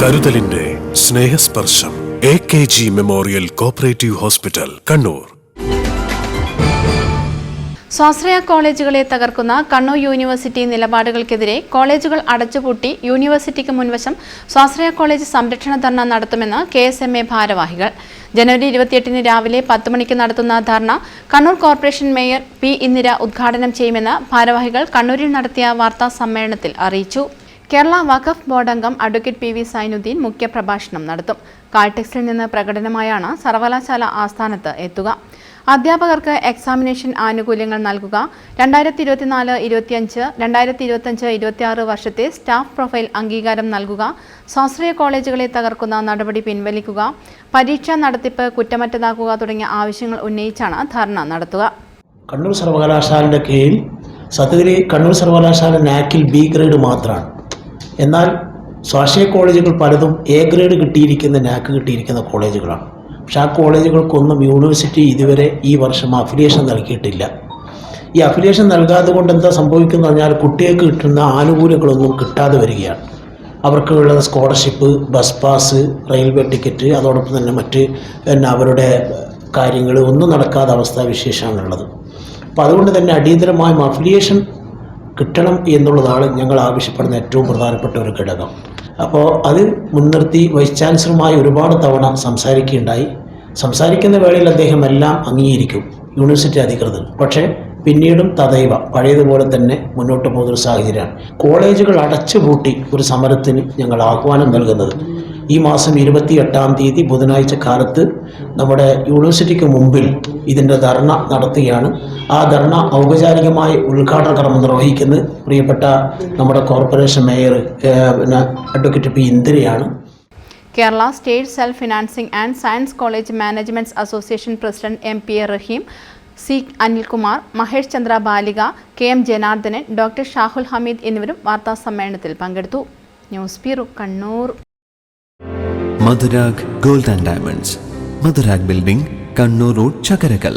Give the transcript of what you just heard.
കരുതലിന്റെ സ്നേഹസ്പർശം AKG memorial cooperative hospital, Kannur. സ്വാശ്രയ കോളേജുകളെ തകർക്കുന്ന Kannur university നിലപാടുകൾക്കെതിരെ കോളേജുകൾ അടച്ചുപൂട്ടി യൂണിവേഴ്സിറ്റിക്ക് മുൻവശം സ്വാശ്രയ കോളേജ് സംരക്ഷണ ധർണ നടത്തുമെന്ന് KSMA ഭാരവാഹികൾ. ജനുവരി 28 രാവിലെ 10 മണിക്ക് നടത്തുന്ന dharna Kannur corporation mayor P. Indira ഉദ്ഘാടനം ചെയ്യുമെന്ന് ഭാരവാഹികൾ കണ്ണൂരിൽ നടത്തിയ വാർത്താ സമ്മേളനത്തിൽ അറിയിച്ചു. കേരള വഖഫ് ബോർഡ് അംഗം അഡ്വക്കേറ്റ് PV സൈനുദ്ദീൻ മുഖ്യപ്രഭാഷണം നടത്തും. കാൾടെക്സിൽ നിന്ന് പ്രകടനമായാണ് സർവകലാശാല ആസ്ഥാനത്ത് എത്തുക. അധ്യാപകർക്ക് എക്സാമിനേഷൻ ആനുകൂല്യങ്ങൾ നൽകുക, 2024-25, 2025-26 വർഷത്തെ സ്റ്റാഫ് പ്രൊഫൈൽ അംഗീകാരം നൽകുക, സ്വാശ്രയ കോളേജുകളെ തകർക്കുന്ന നടപടി പിൻവലിക്കുക, പരീക്ഷാ നടത്തിപ്പ് കുറ്റമറ്റതാക്കുക തുടങ്ങിയ ആവശ്യങ്ങൾ ഉന്നയിച്ചാണ് ധർണ നടത്തുക. കണ്ണൂർ സർവകലാശാലയുടെ കീഴിൽ സത്യത്തിൽ കണ്ണൂർ സർവകലാശാല നാക്കിൽ B ഗ്രേഡ് മാത്രമാണ്. എന്നാൽ സ്വാശ്രയ കോളേജുകൾ പലതും A ഗ്രേഡ് കിട്ടിയിരിക്കുന്ന നാക്ക് കിട്ടിയിരിക്കുന്ന കോളേജുകളാണ്. പക്ഷേ ആ കോളേജുകൾക്കൊന്നും യൂണിവേഴ്സിറ്റി ഇതുവരെ ഈ വർഷം അഫിലിയേഷൻ നൽകിയിട്ടില്ല. ഈ അഫിലിയേഷൻ നൽകാതെ കൊണ്ട് എന്താ സംഭവിക്കുന്നത് പറഞ്ഞാൽ കുട്ടികൾക്ക് കിട്ടുന്ന ആനുകൂല്യങ്ങളൊന്നും കിട്ടാതെ വരികയാണ്. അവർക്കുള്ള scholarship, bus pass, railway ticket, അതോടൊപ്പം തന്നെ മറ്റ് അവരുടെ കാര്യങ്ങൾ ഒന്നും നടക്കാത്ത അവസ്ഥാവിശേഷമാണുള്ളത്. അപ്പോൾ അതുകൊണ്ട് തന്നെ അടിയന്തരമായും അഫിലിയേഷൻ കിട്ടണം എന്നുള്ളതാണ് ഞങ്ങൾ ആവശ്യപ്പെടുന്ന ഏറ്റവും പ്രധാനപ്പെട്ട ഒരു ഘടകം. അപ്പോൾ അത് മുൻനിർത്തി വൈസ് ചാൻസലറുമായി ഒരുപാട് തവണ സംസാരിക്കുന്ന വേളയിൽ അദ്ദേഹം എല്ലാം അംഗീകരിക്കും, യൂണിവേഴ്സിറ്റി അധികൃതർ. പക്ഷേ പിന്നീടും തദൈവ പഴയതുപോലെ തന്നെ മുന്നോട്ട് പോകുന്നൊരു സാഹചര്യമാണ്. കോളേജുകൾ അടച്ചുപൂട്ടി ഒരു സമരത്തിന് ഞങ്ങൾ ആഹ്വാനം നൽകുന്നത് ഈ മാസം 28-ാം തീയതി ബുധനാഴ്ച കാലത്ത് നമ്മുടെ യൂണിവേഴ്സിറ്റിക്ക് മുമ്പിൽ ഇതിൻ്റെ ധർണ നടത്തുകയാണ്. ആ ധർണ ഔപചാരികമായി ഉദ്ഘാടന കർമ്മം നിർവഹിക്കുന്നത് പ്രിയപ്പെട്ട നമ്മുടെ കോർപ്പറേഷൻ മേയർ അഡ്വക്കേറ്റ് P. ഇന്ദിരയാണ്. Kerala state self financing and science college managements association president MPA Rahim, C. Anilkumar, Mahesh Chandra Balika, KM Janardhanan, doctor Shahul Hameed എന്നിവരും വാർത്താ സമ്മേളനത്തിൽ പങ്കെടുത്തു. News bureau, Kannur. Madhurag gold and diamonds, Madhurag building, Kannur road, Chakkarakal.